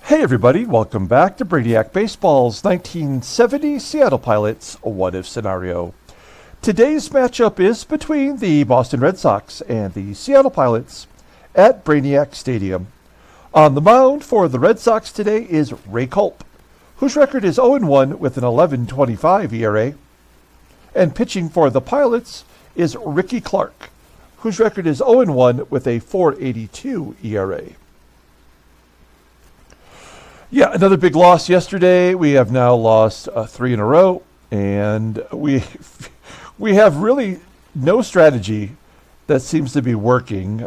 Hey everybody, welcome back to Brainiac Baseball's 1970 Seattle Pilots What If Scenario. Today's matchup is between the Boston Red Sox and the Seattle Pilots at Brainiac Stadium. On the mound for the Red Sox today is Ray Culp, whose record is 0-1 with an 11.25 ERA. And pitching for the Pilots is Rickey Clark, whose record is 0-1 with a 4.82 ERA. Yeah, another big loss yesterday. We have now lost 3 in a row, and we have really no strategy that seems to be working.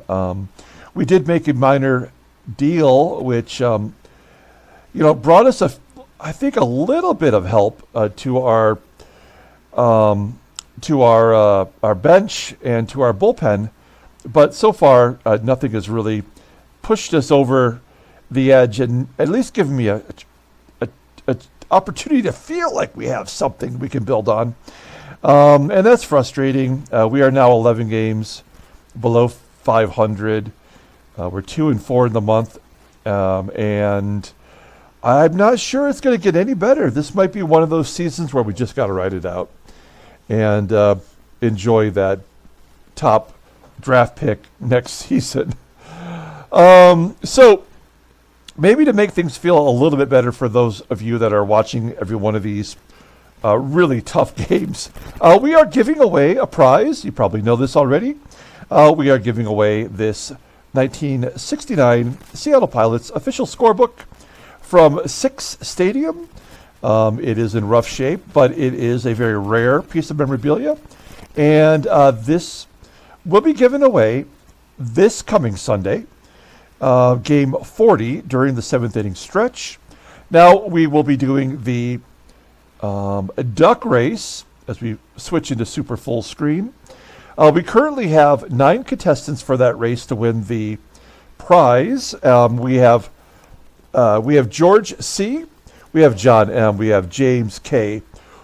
We did make a minor deal, which brought us I think a little bit of help to our bench and to our bullpen, but so far nothing has really pushed us over the edge and at least given me a opportunity to feel like we have something we can build on. And that's frustrating. We are now 11 games below 500. We're 2-4 in the month. And I'm not sure it's going to get any better. This might be one of those seasons where we just got to ride it out and enjoy that top draft pick next season. So maybe to make things feel a little bit better for those of you that are watching every one of these really tough games, we are giving away a prize. You probably know this already. We are giving away this 1969 Seattle Pilots official scorebook from Six Stadium. It is in rough shape, but it is a very rare piece of memorabilia. And this will be given away this coming Sunday. Game 40 during the 7th inning stretch. Now we will be doing the duck race as we switch into super full screen. We currently have 9 contestants for that race to win the prize. We have George C, we have John M, we have James K,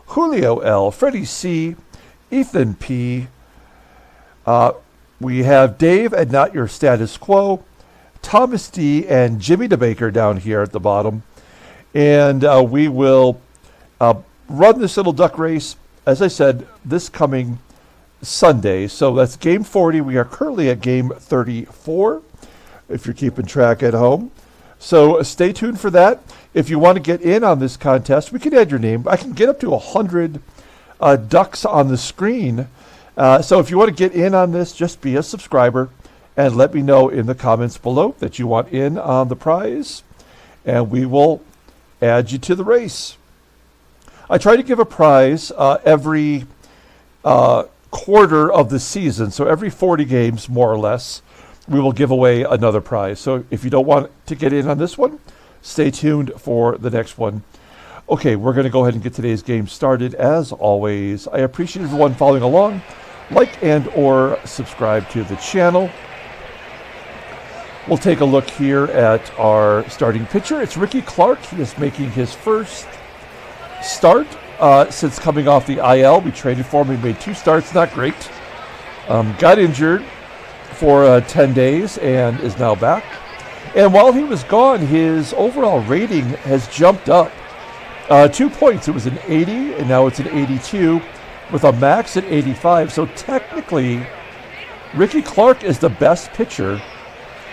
Julio L, Freddie C, Ethan P. We have Dave at Not Your Status Quo, Thomas D, and Jimmy DeBaker down here at the bottom. And we will run this little duck race, as I said, this coming Sunday. So that's game 40. We are currently at game 34, if you're keeping track at home. So stay tuned for that. If you want to get in on this contest, we can add your name. I can get up to 100 ducks on the screen. So if you want to get in on this, just be a subscriber. And let me know in the comments below that you want in on the prize, and we will add you to the race. I try to give a prize every quarter of the season, so every 40 games, more or less, we will give away another prize. So if you don't want to get in on this one, stay tuned for the next one. Okay, we're going to go ahead and get today's game started. As always, I appreciate everyone following along. Like and or subscribe to the channel. We'll take a look here at our starting pitcher. It's Rickey Clark. He is making his first start since coming off the IL. We traded for him. He made 2 starts. Not great. Got injured for 10 days and is now back. And while he was gone, his overall rating has jumped up 2 points. It was an 80, and now it's an 82 with a max at 85. So technically, Rickey Clark is the best pitcher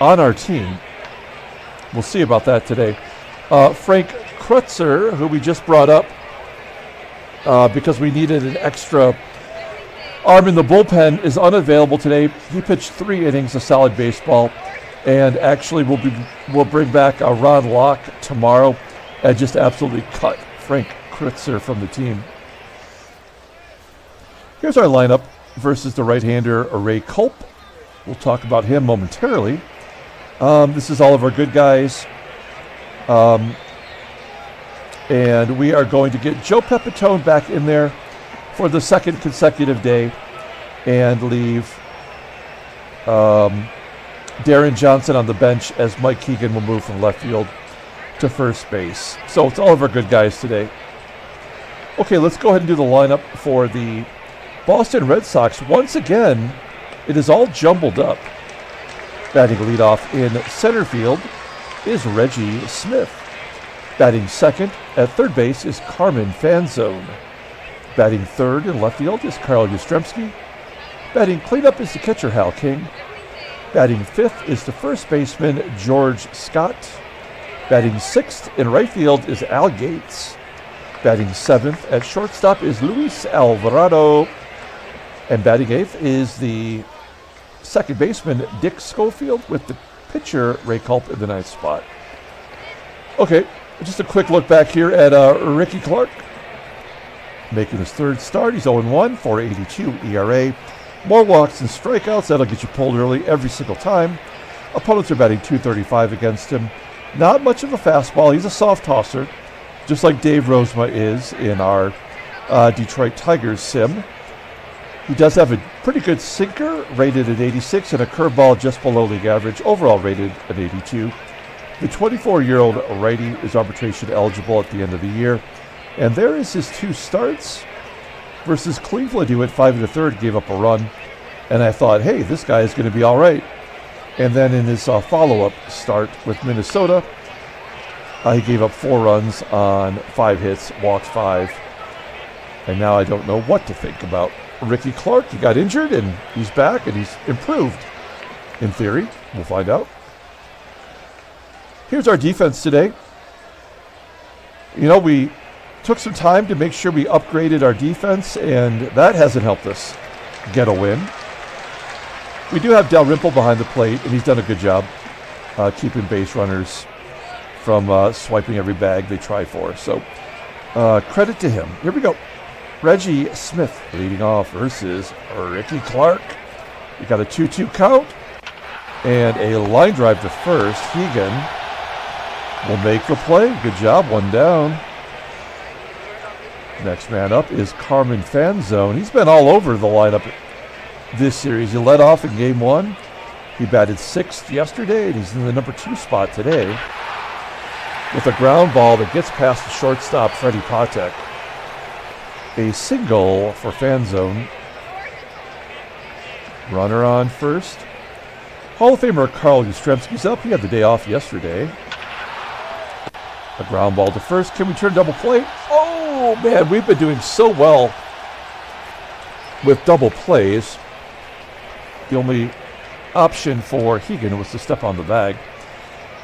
on our team. We'll see about that today. Frank Krutzer, who we just brought up because we needed an extra arm in the bullpen, is unavailable today. He pitched 3 innings of solid baseball, and actually we'll bring back Ron Locke tomorrow and just absolutely cut Frank Krutzer from the team. Here's our lineup versus the right-hander Ray Culp. We'll talk about him momentarily. This is all of our good guys. And we are going to get Joe Pepitone back in there for the second consecutive day and leave Darren Johnson on the bench as Mike Keegan will move from left field to first base. So it's all of our good guys today. Okay, let's go ahead and do the lineup for the Boston Red Sox. Once again, it is all jumbled up. Batting leadoff in center field is Reggie Smith. Batting second at third base is Carmen FANZONE. Batting third in left field is Carl YASTRZEMSKI. Batting cleanup is the catcher Hal King. Batting fifth is the first baseman George Scott. Batting sixth in right field is Al Gates. Batting seventh at shortstop is Luis Alvarado. And batting eighth is the second baseman Dick Schofield with the pitcher Ray Culp in the ninth spot. Okay, just a quick look back here at Rickey Clark. Making his third start, he's 0-1, 4.82 ERA. More walks and strikeouts, that'll get you pulled early every single time. Opponents are batting .235 against him. Not much of a fastball, he's a soft tosser, just like Dave Rozema is in our Detroit Tigers sim. He does have a pretty good sinker, rated at 86, and a curveball just below league average, overall rated at 82. The 24-year-old righty is arbitration eligible at the end of the year. And there is his two starts versus Cleveland. He went 5 1/3, gave up a run. And I thought, hey, this guy is going to be all right. And then in his follow-up start with Minnesota, he gave up 4 runs on 5 hits, walked 5. And now I don't know what to think about Rickey Clark. He got injured, and he's back, and he's improved. In theory, we'll find out. Here's our defense today. You know, we took some time to make sure we upgraded our defense, and that hasn't helped us get a win. We do have Dalrymple behind the plate, and he's done a good job keeping base runners from swiping every bag they try for. So credit to him. Here we go. Reggie Smith leading off versus Rickey Clark. We got a 2-2 count and a line drive to first. HEGAN will make the play. Good job, 1 down. Next man up is Carmen FANZONE. He's been all over the lineup this series. He led off in game 1. He batted 6th yesterday, and he's in the number 2 spot today with a ground ball that gets past the shortstop, Freddie PATEK. A single for FANZONE. Runner on first. Hall of Famer Carl YASTRZEMSKI's up. He had the day off yesterday. A ground ball to first. Can we turn double play? Oh, man, we've been doing so well with double plays. The only option for HEGAN was to step on the bag.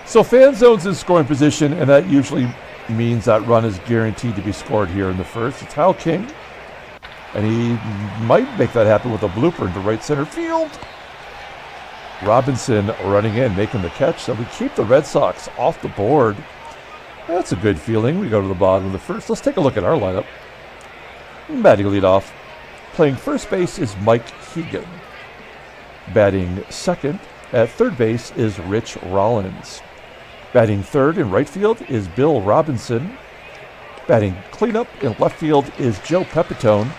So FANZONE's in scoring position, and that usually means that run is guaranteed to be scored here in the first. It's Hal King, and he might make that happen with a blooper into right center field. Robinson running in, making the catch. So we keep the Red Sox off the board. That's a good feeling. We go to the bottom of the first. Let's take a look at our lineup. Batting leadoff. Playing first base is Mike HEGAN. Batting second at third base is Rich Rollins. Batting third in right field is Bill Robinson. Batting cleanup in left field is Joe PEPITONE.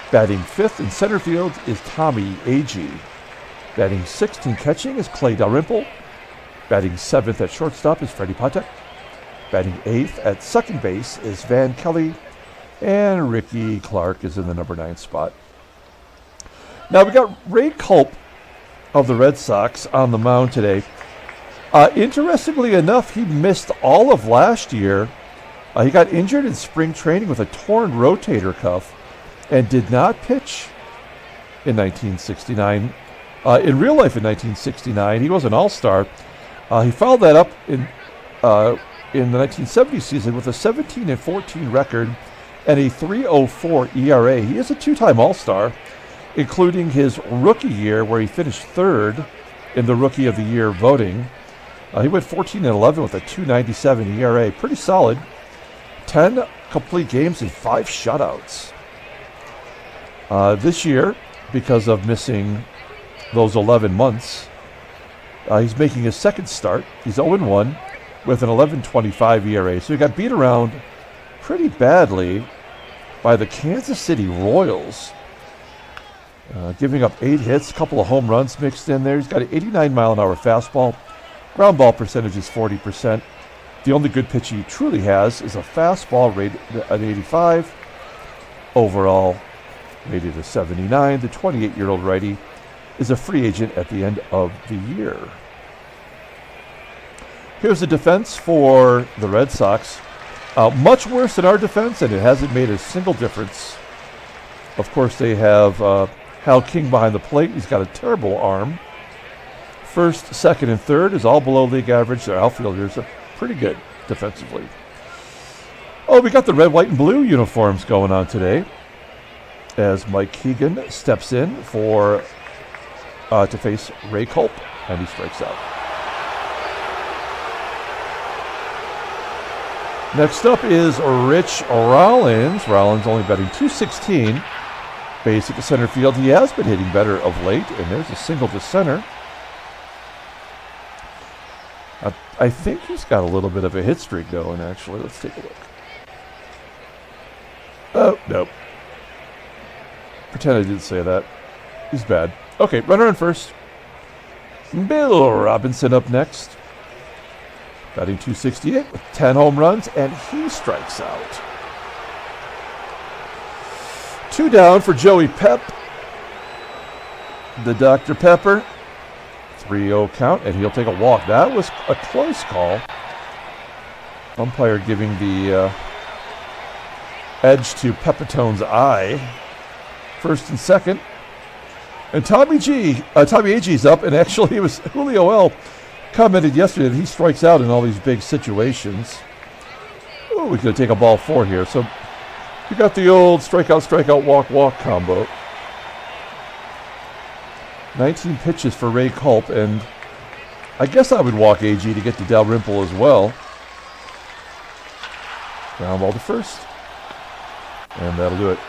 Batting fifth in center field is Tommie AGEE. Batting sixth in catching is Clay Dalrymple. Batting seventh at shortstop is Freddie PATEK. Batting eighth at second base is Van Kelly. And Rickey Clark is in the number 9 spot. Now we got Ray Culp of the Red Sox on the mound today. Interestingly enough, he missed all of last year. He got injured in spring training with a torn rotator cuff and did not pitch in 1969. In real life in 1969, he was an all-star. He followed that up in the 1970 season with a 17-14 record and a 3.04 ERA. He is a 2-time all-star, including his rookie year where he finished third in the Rookie of the Year voting. He went 14-11 with a 2.97 ERA. Pretty solid. 10 complete games and 5 shutouts. This year, because of missing those 11 months, he's making his second start. He's 0-1 with an 11.25 ERA. So he got beat around pretty badly by the Kansas City Royals, giving up 8 hits, a couple of home runs mixed in there. He's got an 89-mile-an-hour fastball. Ground ball percentage is 40%. The only good pitch he truly has is a fastball rated at 85. Overall, rated at 79. The 28-year-old righty is a free agent at the end of the year. Here's the defense for the Red Sox. Much worse than our defense, and it hasn't made a single difference. Of course, they have Hal King behind the plate. He's got a terrible arm. First, second, and third is all below league average. Their outfielders are pretty good defensively. Oh, we got the red, white, and blue uniforms going on today as Mike Hegan steps in for to face Ray Culp, and he strikes out. Next up is Rich Rollins. Rollins only batting .216. Basic to center field. He has been hitting better of late, and there's a single to center. I think he's got a little bit of a hit streak going, actually. Let's take a look. Oh, nope. Pretend I didn't say that. He's bad. Okay, runner on first. Bill Robinson up next. Batting .268 with 10 home runs, and he strikes out. 2 down for Joey Pep. The Dr. Pepper. 3-0 count, and he'll take a walk. That was a close call. Umpire giving the edge to Pepitone's eye. First and second. And Tommie AGEE's up, and actually it was Julio L. commented yesterday that he strikes out in all these big situations. Oh, we could take a ball 4 here. So you got the old strikeout, walk combo. 19 pitches for Ray Culp, and I guess I would walk AGEE to get to Dalrymple as well. Ground ball to first. And that'll do it.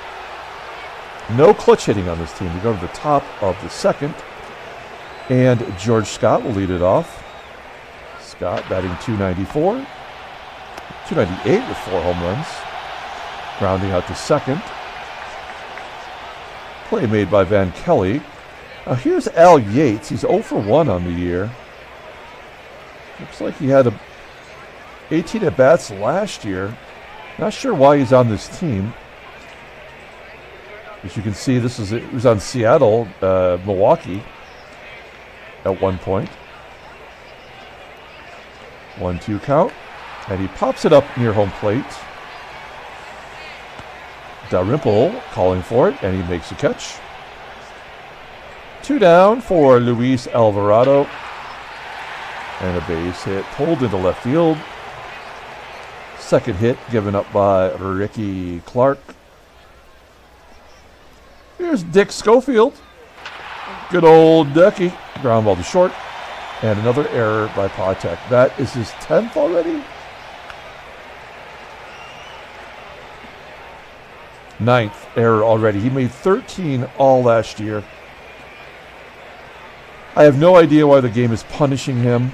No clutch hitting on this team. We go to the top of the second. And George Scott will lead it off. Scott batting .294. .298 with 4 home runs. Grounding out to second. Play made by Van Kelly. Now here's Al Yates. He's 0 for 1 on the year. Looks like he had 18 at-bats last year. Not sure why he's on this team. As you can see, it was on Seattle, Milwaukee at one point. 1-2 count. And he pops it up near home plate. Dalrymple calling for it, and he makes a catch. 2 down for Luis Alvarado. And a base hit pulled into left field. Second hit given up by Rickey Clark. Here's Dick Schofield. Good old Ducky. Ground ball to short. And another error by PATEK. That is his 10th already? 9th error already. He made 13 all last year. I have no idea why the game is punishing him.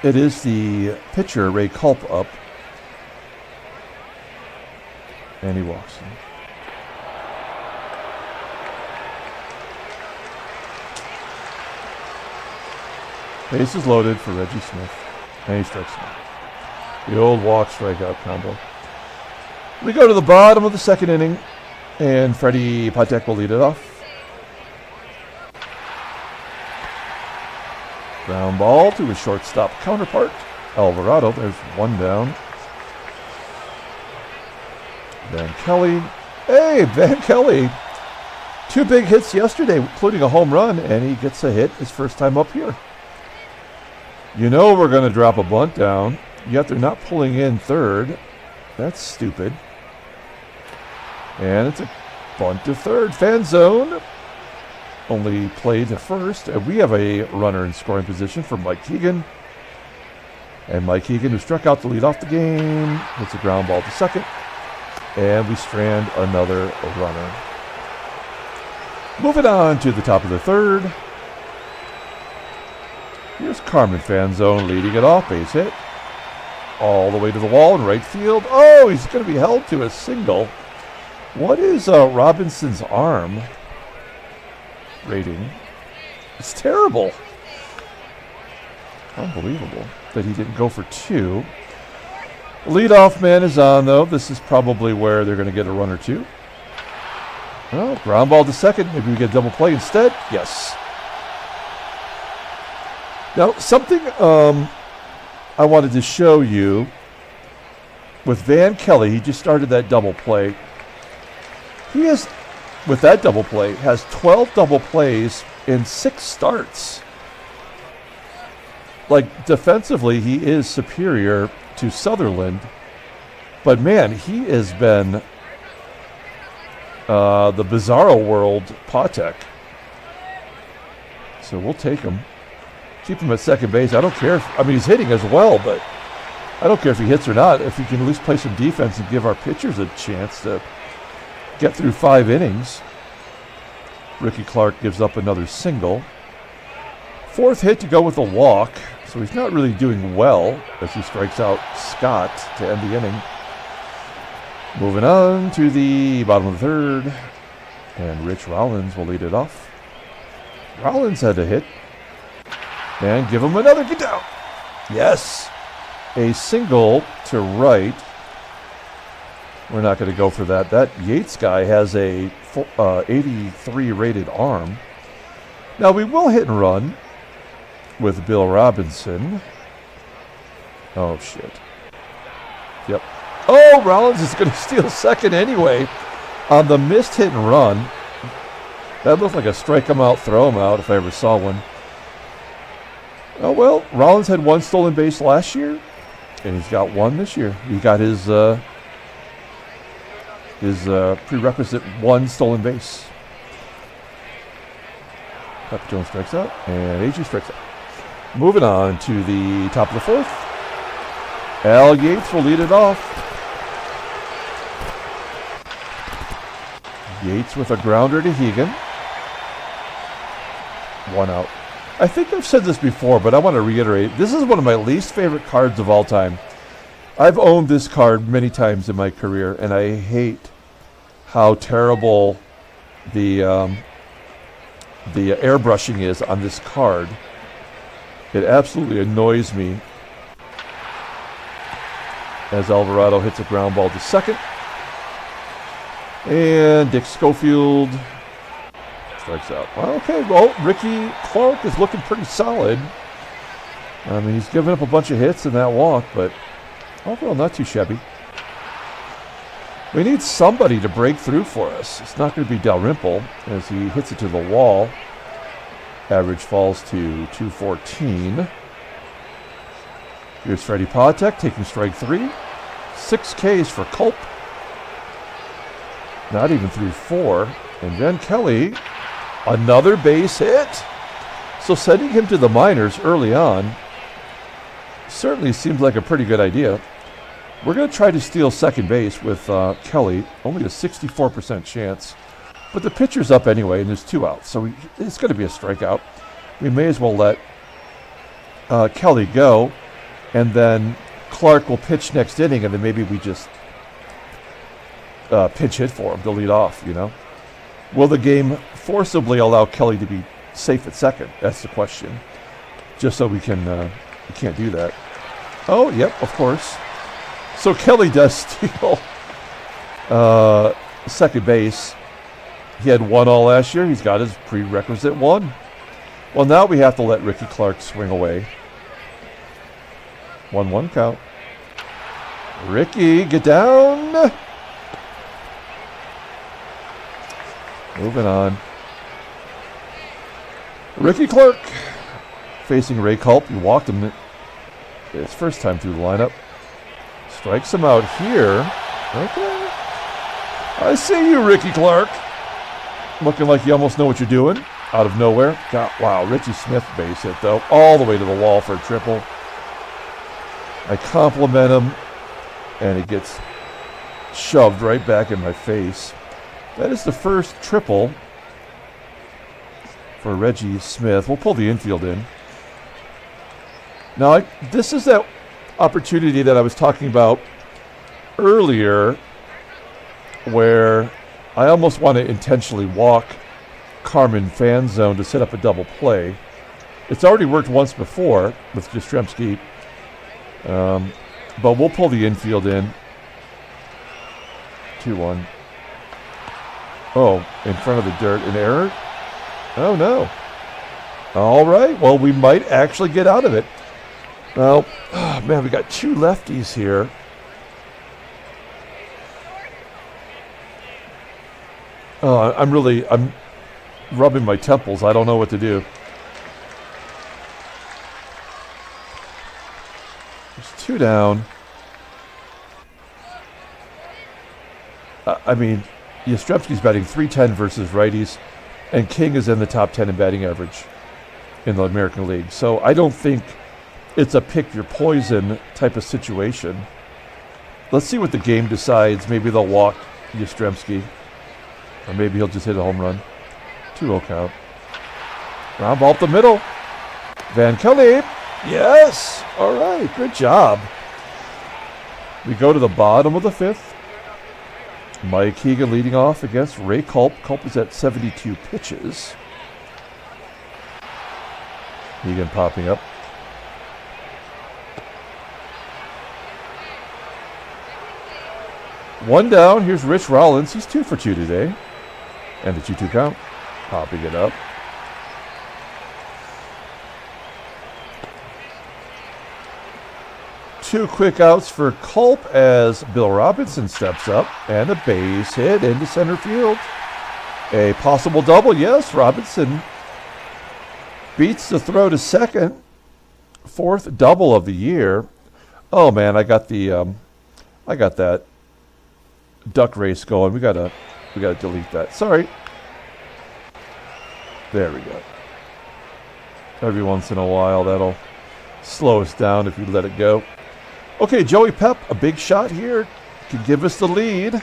It is the pitcher, Ray Culp, up. And he walks in. Bases loaded for Reggie Smith. And he strikes him. The old walk strikeout combo. We go to the bottom of the second inning, and Freddie PATEK will lead it off. Ground ball to his shortstop counterpart, Alvarado. There's 1 down. Van Kelly. Hey, Van Kelly. 2 big hits yesterday, including a home run, and he gets a hit his first time up here. You know we're going to drop a bunt down, yet they're not pulling in third. That's stupid. And it's a bunt to third. FANZONE only played to first. And we have a runner in scoring position for Mike Hegan. And Mike Hegan, who struck out to lead off the game, hits a ground ball to second. And we strand another runner. Moving on to the top of the third. Here's Carmen FANZONE leading it off. Base hit. All the way to the wall in right field. Oh, he's going to be held to a single. What is Robinson's arm rating? It's terrible. Unbelievable that he didn't go for 2. The leadoff man is on, though. This is probably where they're going to get a run or 2. Oh, ground ball to second. Maybe we get a double play instead. Yes. Now, something I wanted to show you with Van Kelly, he just started that double play. He has, with that double play, has 12 double plays in 6 starts. Like, defensively, he is superior to Sutherland. But, man, he has been the Bizarro World PATEK. So we'll take him. Keep him at second base. I don't care if, I mean, he's hitting as well, but I don't care if he hits or not. If he can at least play some defense and give our pitchers a chance to get through 5 innings. Rickey Clark gives up another single. 4th hit to go with a walk. So he's not really doing well as he strikes out Scott to end the inning. Moving on to the bottom of the 3rd. And Rich Rollins will lead it off. Rollins had a hit. And give him another get down. Yes. A single to right. We're not going to go for that. That Yates guy has a 83 rated arm. Now we will hit and run with Bill Robinson. Oh, shit. Yep. Oh, Rollins is going to steal second anyway on the missed hit and run. That looked like a strike him out, throw him out if I ever saw one. Oh, well, Rollins had 1 stolen base last year, and he's got 1 this year. He got his prerequisite 1 stolen base. PEPITONE strikes out, and AGEE strikes out. Moving on to the top of the 4th. Al Yates will lead it off. Yates with a grounder to HEGAN. 1 out. I think I've said this before, but I want to reiterate. This is one of my least favorite cards of all time. I've owned this card many times in my career, and I hate how terrible the airbrushing is on this card. It absolutely annoys me as Alvarado hits a ground ball to second. And Dick Schofield strikes out. Well, okay, well, Rickey Clark is looking pretty solid. I mean, he's given up a bunch of hits in that walk, but overall not too shabby. We need somebody to break through for us. It's not going to be Dalrymple as he hits it to the wall. Average falls to 214. Here's Freddie PATEK taking strike 3. 6 Ks for Culp. Not even through 4. And Van Kelly, another base hit. So sending him to the minors early on certainly seems like a pretty good idea. We're going to try to steal second base with Kelly. Only a 64% chance. But the pitcher's up anyway, and there's 2 outs. So it's going to be a strikeout. We may as well let Kelly go. And then Clark will pitch next inning, and then maybe we just pinch hit for him to lead off, you know. Will the game forcibly allow Kelly to be safe at second? That's the question. Just so we can't do that. Oh, yep, of course. So Kelly does steal second base. He had 1 all last year. He's got his prerequisite 1. Well, now we have to let Rickey Clark swing away. 1-1 count. Rickey, get down. Moving on. Rickey Clark facing Ray Culp. He walked him his first time through the lineup. Strikes him out here. Okay. I see you, Rickey Clark. Looking like you almost know what you're doing. Out of nowhere. God, wow, Richie Smith base hit, though. All the way to the wall for a triple. I compliment him, and it gets shoved right back in my face. That is the first triple for Reggie Smith. We'll pull the infield in. Now, this is that opportunity that I was talking about earlier where I almost want to intentionally walk Carmen FANZONE to set up a double play. It's already worked once before with YASTRZEMSKI, but we'll pull the infield in. 2-1. Oh, in front of the dirt, an error? Oh, no. All right. Well, we might actually get out of it. Well, oh, man, we got two lefties here. I'm rubbing my temples. I don't know what to do. There's two down. I mean, YASTRZEMSKI's batting .310 versus righties, and King is in the top 10 in batting average in the American League. So I don't think it's a pick your poison type of situation. Let's see what the game decides. Maybe they'll walk YASTRZEMSKI, or maybe he'll just hit a home run. 2-0 count. Ground ball up the middle. Van Kelly. Yes. All right. Good job. We go to the bottom of the fifth. Mike HEGAN leading off against Ray Culp. Culp is at 72 pitches. HEGAN popping up. One down. Here's Rich Rollins. He's 2 for 2 today. And the 2-2 count. Popping it up. Two quick outs for Culp as Bill Robinson steps up, and a base hit into center field. A possible double, yes. Robinson beats the throw to second. 4th double of the year. Oh man, I got that duck race going. We gotta delete that. Sorry. There we go. Every once in a while, that'll slow us down if you let it go. Okay, Joey Pep, a big shot here. Can give us the lead.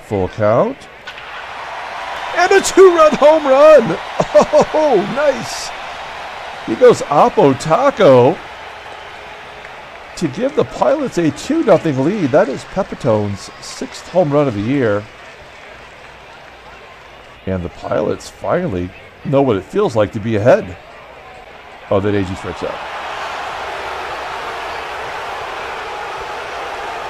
Full count. And a 2-run home run. Oh, nice. He goes Oppo Taco to give the Pilots a 2-0 lead. That is Pepitone's 6th home run of the year. And the Pilots finally know what it feels like to be ahead. Oh, that AGEE strikes out.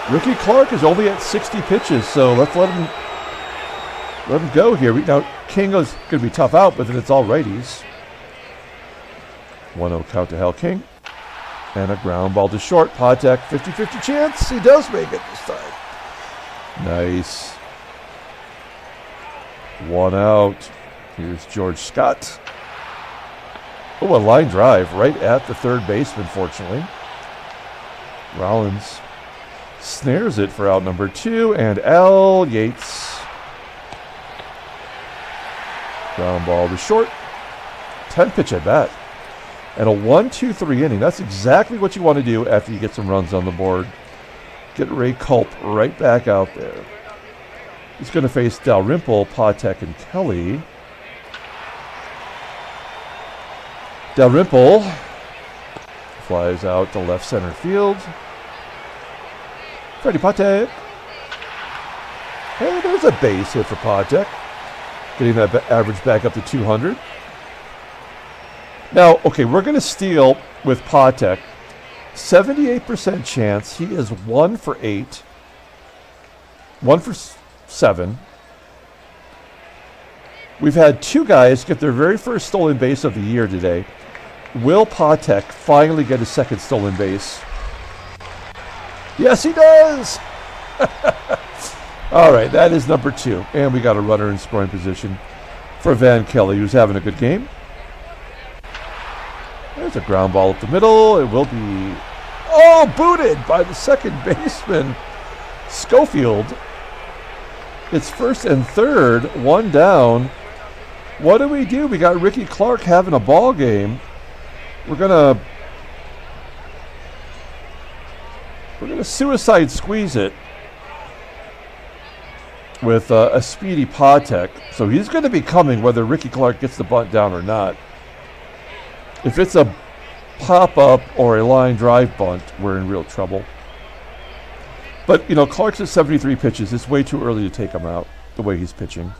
Rickey Clark is only at 60 pitches, so let's let him go here. Now, King is going to be tough out, but then it's all righties. 1-0 count to Hal King. And a ground ball to short. PATEK, 50-50 chance. He does make it this time. Nice. 1 out. Here's George Scott. Oh, a line drive right at the third baseman, fortunately. Rollins snares it for out number 2, and Al Yates. Ground ball to short. 10 pitch at bat. And a 1-2-3 inning. That's exactly what you want to do after you get some runs on the board. Get Ray Culp right back out there. He's going to face Dalrymple, PATEK, and Kelly. Dalrymple flies out to left center field. Freddie PATEK. Hey, there's a base hit for PATEK. Getting that average back up to 200. Now, okay, we're going to steal with PATEK. 78% chance. He is 1 for 8. 1 for 7. We've had 2 guys get their very first stolen base of the year today. Will PATEK finally get his second stolen base? Yes, he does! All right, that is number 2. And we got a runner in scoring position for Van Kelly, who's having a good game. There's a ground ball up the middle. It will be, booted by the second baseman, Schofield. It's 1st and 3rd, 1 down. What do? We got Rickey Clark having a ball game. We're gonna suicide squeeze it with a speedy PATEK. So he's going to be coming whether Rickey Clark gets the bunt down or not. If it's a pop-up or a line drive bunt, we're in real trouble. But, Clark's at 73 pitches. It's way too early to take him out the way he's pitching.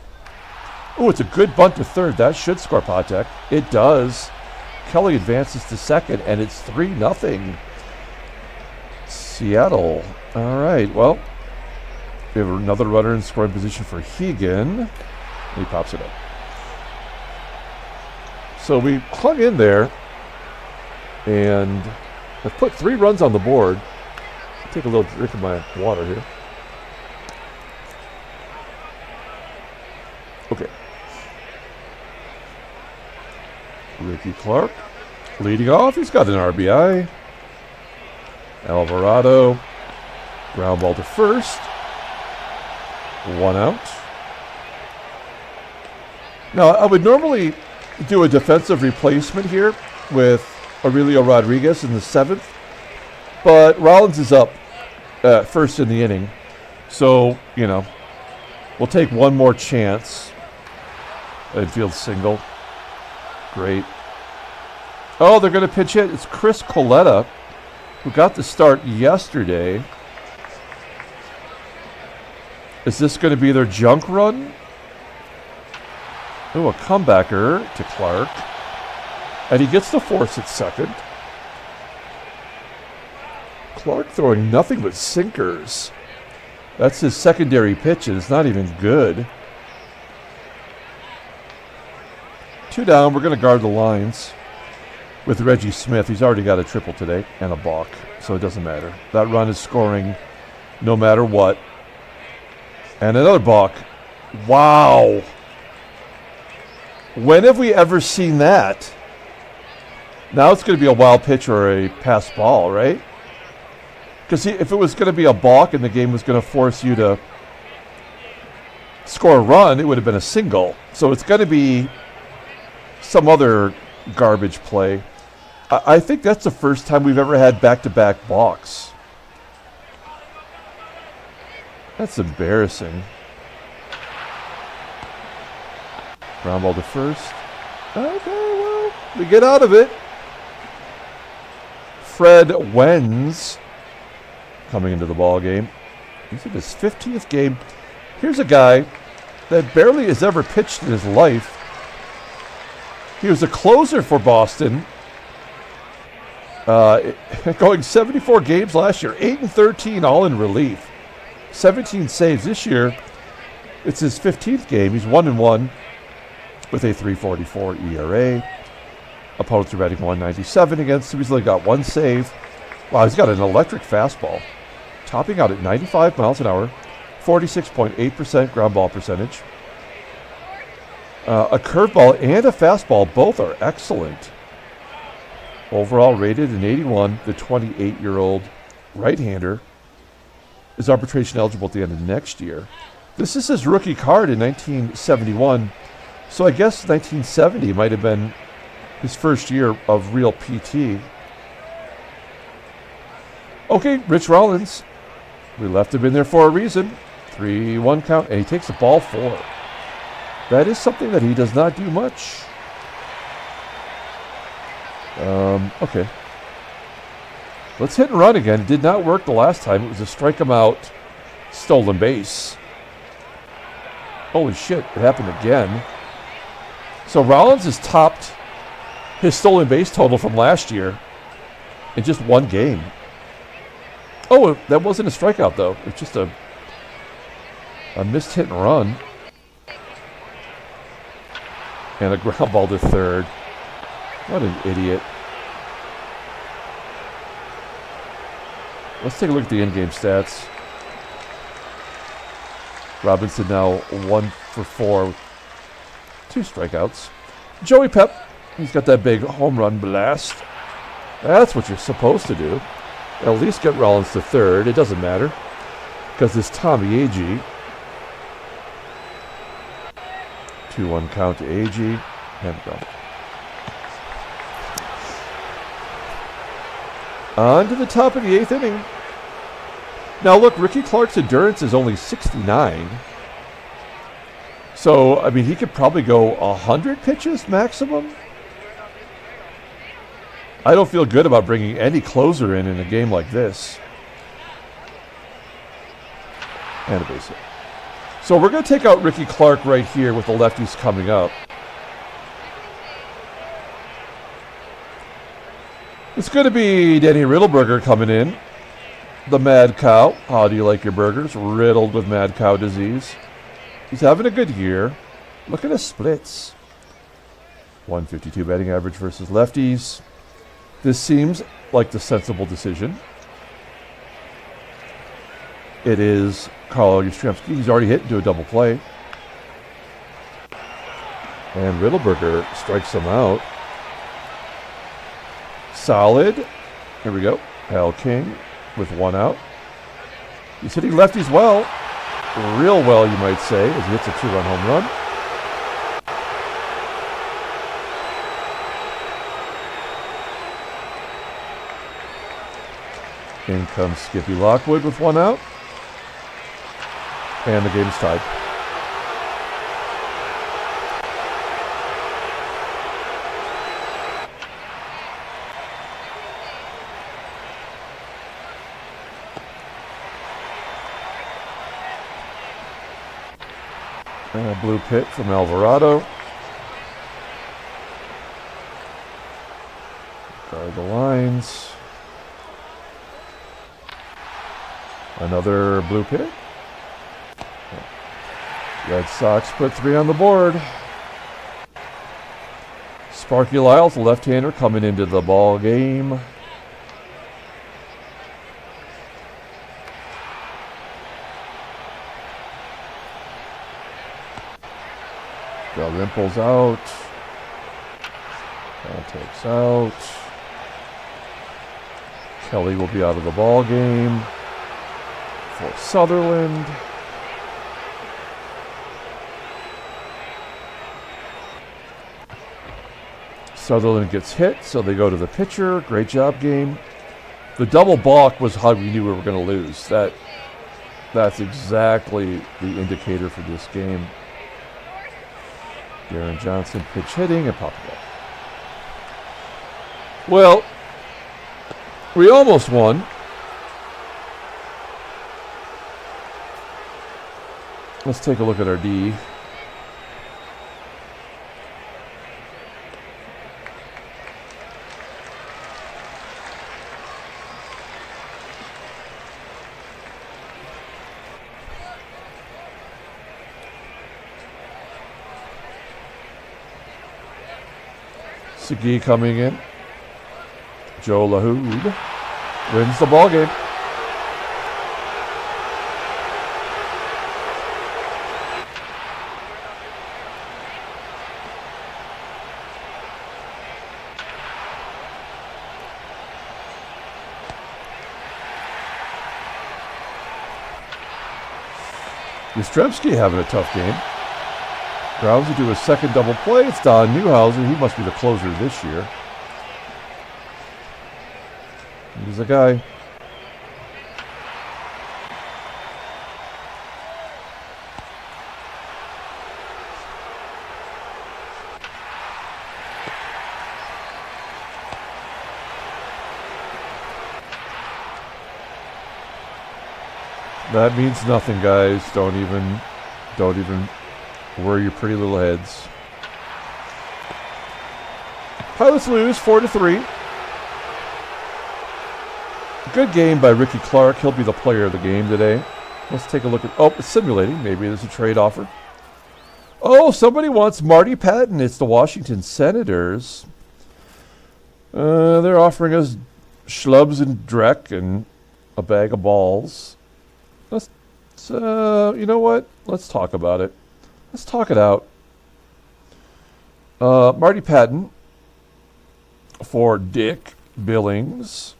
Oh, it's a good bunt to third. That should score PATEK. It does. Kelly advances to second, and it's 3-0. Seattle. All right, well, we have another runner in scoring position for HEGAN. He pops it up. So we clung in there and have put 3 runs on the board. I'll take a little drink of my water here. Okay. Rickey Clark leading off. He's got an RBI. Alvarado. Ground ball to first. 1 out. Now, I would normally do a defensive replacement here with Aurelio Rodriguez in the 7th, but Rollins is up first in the inning. So, you know, we'll take one more chance. Infield single. Great. Oh, they're going to pitch hit. It's Chris Coletta, who got the start yesterday. Is this going to be their junk run? Oh, a comebacker to Clark. And he gets the force at second. Clark throwing nothing but sinkers. That's his secondary pitch, and it's not even good. 2 down. We're going to guard the lines with Reggie Smith. He's already got a triple today and a balk, so it doesn't matter. That run is scoring no matter what. And another balk. Wow. When have we ever seen that? Now it's going to be a wild pitch or a pass ball, right? Because if it was going to be a balk and the game was going to force you to score a run, it would have been a single. So it's going to be some other garbage play. I think that's the first time we've ever had back-to-back balks. That's embarrassing. Ground ball to first. Okay, well, we get out of it. Fred Wenz coming into the ball game. He's in his 50th game. Here's a guy that barely has ever pitched in his life. He was a closer for Boston, going 74 games last year, 8-13 all in relief, 17 saves this year. It's his 15th game. He's 1-1 with a 3.44 ERA. Opponents are batting 197 against him. He's only got 1 save. Wow, he's got an electric fastball, topping out at 95 miles an hour, 46.8% ground ball percentage. A curveball and a fastball, both are excellent. Overall rated an 81. The 28-year-old right-hander is arbitration eligible at the end of next year. This is his rookie card in 1971. So I guess 1970 might have been his first year of real PT. Okay, Rich Rollins. We left him in there for a reason. 3-1 count, and he takes the ball 4. That is something that he does not do much. Okay. Let's hit and run again. It did not work the last time. It was a strike him out, stolen base. Holy shit, it happened again. So Rollins has topped his stolen base total from last year in just 1 game. Oh, that wasn't a strikeout, though. It's just a missed hit and run. And a ground ball to third. What an idiot. Let's take a look at the in-game stats. Robinson now 1 for 4 with 2 strikeouts. Joey Pep, he's got that big home run blast. That's what you're supposed to do. At least get Rollins to third. It doesn't matter, because this Tommie AGEE. 2-1 count to AGEE. And go. On to the top of the 8th inning. Now look, Rickey Clark's endurance is only 69. So, I mean, he could probably go 100 pitches maximum. I don't feel good about bringing any closer in a game like this. And a base hit. So we're going to take out Rickey Clark right here with the lefties coming up. It's going to be Danny Riddleberger coming in. The Mad Cow. How do you like your burgers? Riddled with Mad Cow disease. He's having a good year. Look at his splits. .152 batting average versus lefties. This seems like the sensible decision. It is Carl YASTRZEMSKI. He's already hit into a double play. And Riddleberger strikes him out. Solid. Here we go. Hal King with one out. He's hitting lefties well. Real well, you might say, as he hits a 2-run home run. In comes Skippy Lockwood with one out. And the game's tied. And a blue pit from Alvarado. Guard the lines. Another blue pit. Red Sox put 3 on the board. Sparky Lyles, the left-hander, coming into the ball game. Dalrymple's out. PATEK's out. Kelly will be out of the ball game for Sutherland. Sutherland gets hit, so they go to the pitcher. Great job, game. The double balk was how we knew we were going to lose. That's exactly the indicator for this game. Darren Johnson pitch hitting and popped it up. Well, we almost won. Let's take a look at our D. AGEE coming in. Joe LaHood wins the ball game. YASTRZEMSKI having a tough game. Browns will do a second double play. It's Don Newhouser. He must be the closer this year. He's the guy. That means nothing, guys. Don't even worry your pretty little heads. Pilots lose 4-3. Good game by Rickey Clark. He'll be the player of the game today. Let's take a look at... Oh, it's simulating. Maybe there's a trade offer. Oh, somebody wants Marty Patton. It's the Washington Senators. They're offering us schlubs and dreck and a bag of balls. Let's you know what? Let's talk about it. Let's talk it out. Marty Patton for Dick Billings.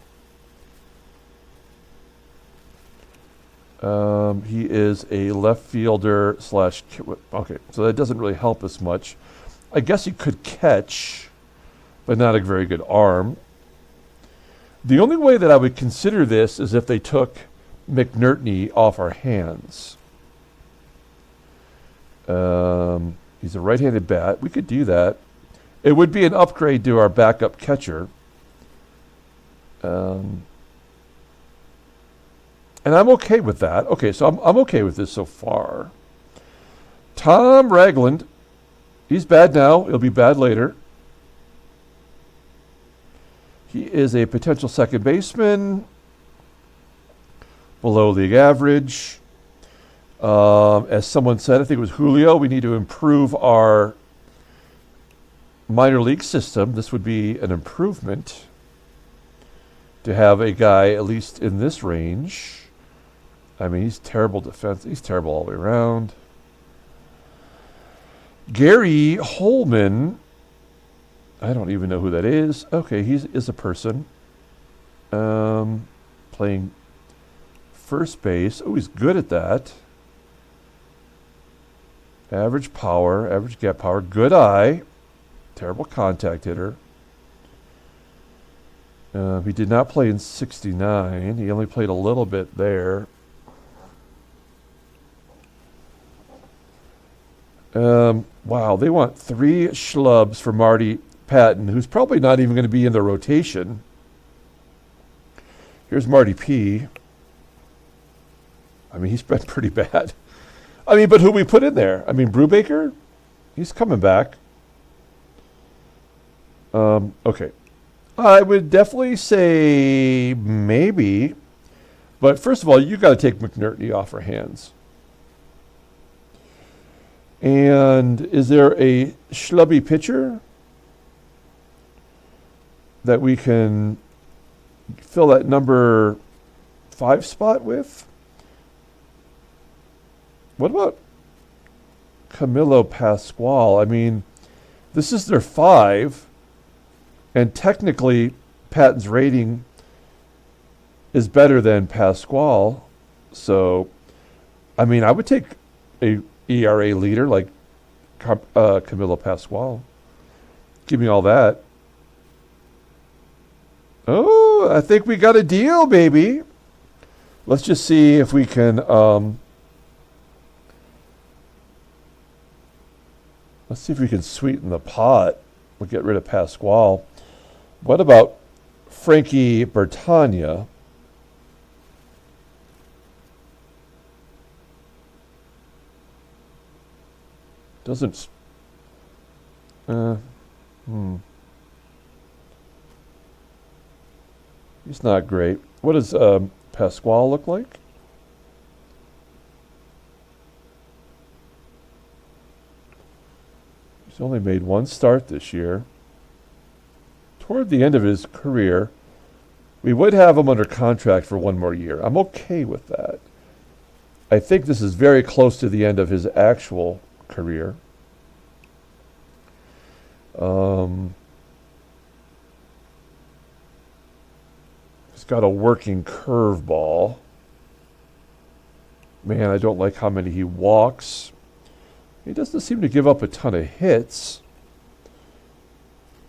He is a left fielder slash... Okay, so that doesn't really help us much. I guess he could catch, but not a very good arm. The only way that I would consider this is if they took McNertney off our hands. He's a right-handed bat. We could do that. It would be an upgrade to our backup catcher. And I'm okay with that. Okay, so I'm okay with this so far. Tom Ragland. He's bad now. He'll be bad later. He is a potential second baseman. Below league average. As someone said, I think it was Julio, we need to improve our minor league system, this would be an improvement to have a guy at least in this range. I mean, he's terrible defense. He's terrible all the way around. Gary Holman. I don't even know who that is. Okay, he is a person. Playing first base. Oh, he's good at that. Average power, average gap power. Good eye. Terrible contact hitter. He did not play in 69. He only played a little bit there. Wow, they want 3 schlubs for Marty Patton, who's probably not even going to be in the rotation. Here's Marty P. I mean, he's been pretty bad. I mean, but who we put in there? I mean, Brubaker? He's coming back. Okay. I would definitely say maybe. But first of all, you got to take McNerney off our hands. And is there a schlubby pitcher that we can fill that number 5 spot with? What about Camilo Pascual? I mean, this is their 5, and technically Patton's rating is better than Pascual. So, I mean, I would take a ERA leader like Camilo Pascual. Give me all that. Oh, I think we got a deal, baby. Let's just see if we can... let's see if we can sweeten the pot. We'll get rid of Pascual. What about Frankie Bertagna? Doesn't... He's not great. What does Pascual look like? He's only made 1 start this year. Toward the end of his career, we would have him under contract for 1 more year. I'm okay with that. I think this is very close to the end of his actual career. He's got a working curveball. Man, I don't like how many he walks. He doesn't seem to give up a ton of hits.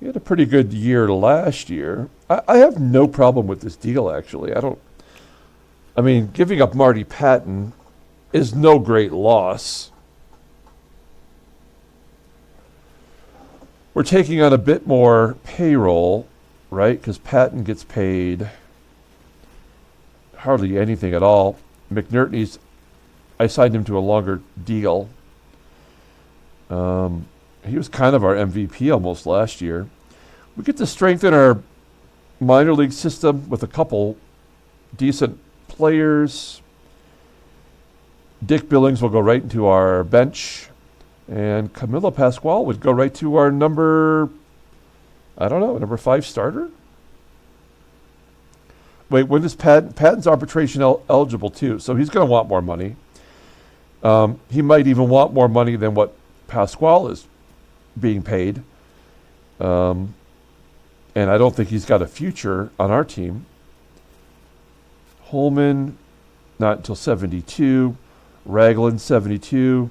He had a pretty good year last year. I have no problem with this deal, actually. I mean, giving up Marty Patton is no great loss. We're taking on a bit more payroll, right? Because Patton gets paid hardly anything at all. McNerney's, I signed him to a longer deal. He was kind of our MVP almost last year. We get to strengthen our minor league system with a couple decent players. Dick Billings will go right into our bench. And Camilo Pascual would go right to our number 5 starter? Wait, when is Patton's arbitration eligible too? So he's going to want more money. He might even want more money than what Pascual is being paid. And I don't think he's got a future on our team. Holman, not until 72. Ragland, 72.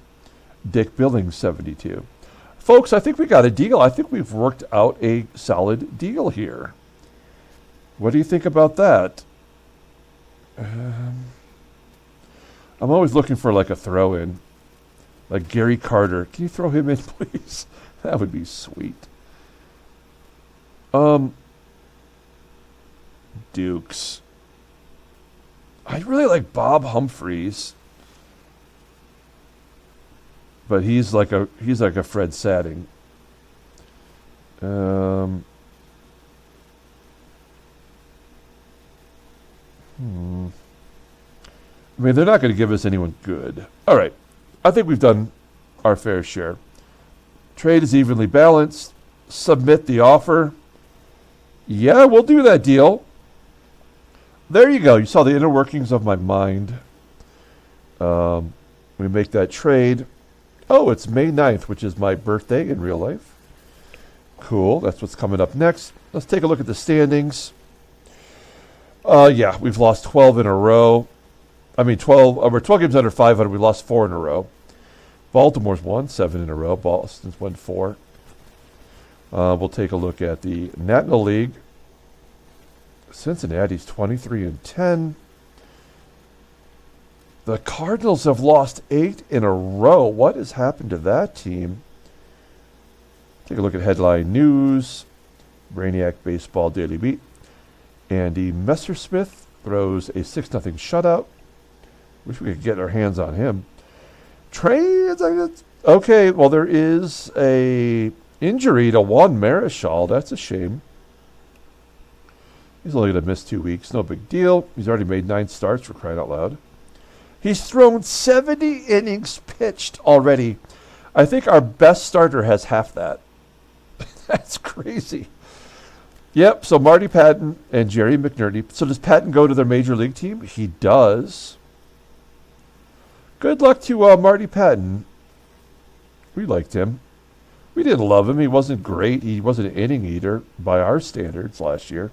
Dick Billings, 72. Folks, I think we got a deal. I think we've worked out a solid deal here. What do you think about that? I'm always looking for like a throw-in. Like Gary Carter. Can you throw him in, please? That would be sweet. Dukes. I really like Bob Humphreys. But he's like a Fred Satting. I mean, they're not going to give us anyone good. All right. I think we've done our fair share. Trade is evenly balanced. submit the offer. Yeah, we'll do that deal. There you go. You saw the inner workings of my mind. We make that trade. Oh, it's May 9th, which is my birthday in real life. Cool. That's what's coming up next. Let's take a look at the standings. Yeah, we've lost 12 in a row. I mean, we're 12 games under 500. We lost 4 in a row. Baltimore's won 7 in a row. Boston's won 4. We'll take a look at the National League. Cincinnati's 23-10. The Cardinals have lost 8 in a row. What has happened to that team? Take a look at headline news. Brainiac Baseball Daily Beat. Andy Messersmith throws a 6-0 shutout. Wish we could get our hands on him. Trades. Okay, well, there is a injury to Juan Marichal. That's a shame. He's only going to miss 2 weeks. No big deal. He's already made 9 starts, for crying out loud. He's thrown 70 innings pitched already. I think our best starter has half that. That's crazy. Yep, so Marty Patton and Jerry McNerney. So does Patton go to their major league team? He does. Good luck to Marty Patton. We liked him. We didn't love him. He wasn't great. He wasn't an inning eater by our standards last year.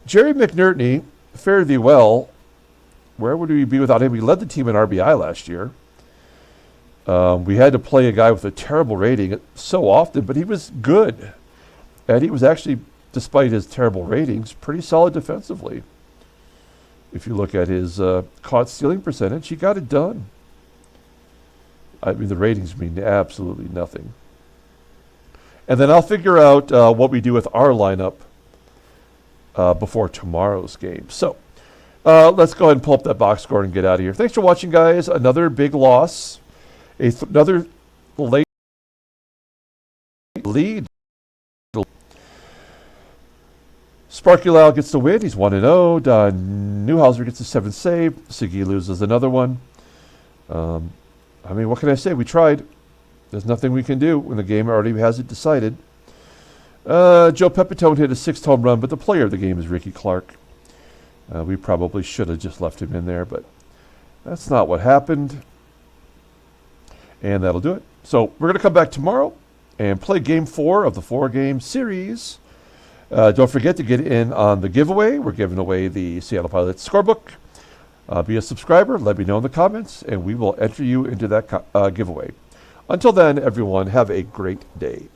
Jerry McNerney, fare thee well. Where would we be without him? He led the team in RBI last year. We had to play a guy with a terrible rating so often, but he was good. And he was actually, despite his terrible ratings, pretty solid defensively. If you look at his caught stealing percentage, he got it done. I mean, the ratings mean absolutely nothing. And then I'll figure out what we do with our lineup before tomorrow's game. So let's go ahead and pull up that box score and get out of here. Thanks for watching, guys. Another big loss. Another late lead. Sparky Lau gets the win. He's 1-0. Don Newhouser gets a 7th save. Siggy loses another one. I mean, what can I say? We tried. There's nothing we can do when the game already has it decided. Joe Pepitone hit a 6th home run, but the player of the game is Rickey Clark. We probably should have just left him in there, but that's not what happened. And that'll do it. So we're going to come back tomorrow and play Game 4 of the 4-game series. Don't forget to get in on the giveaway. We're giving away the Seattle Pilots scorebook. Be a subscriber. Let me know in the comments, and we will enter you into that giveaway. Until then, everyone, have a great day.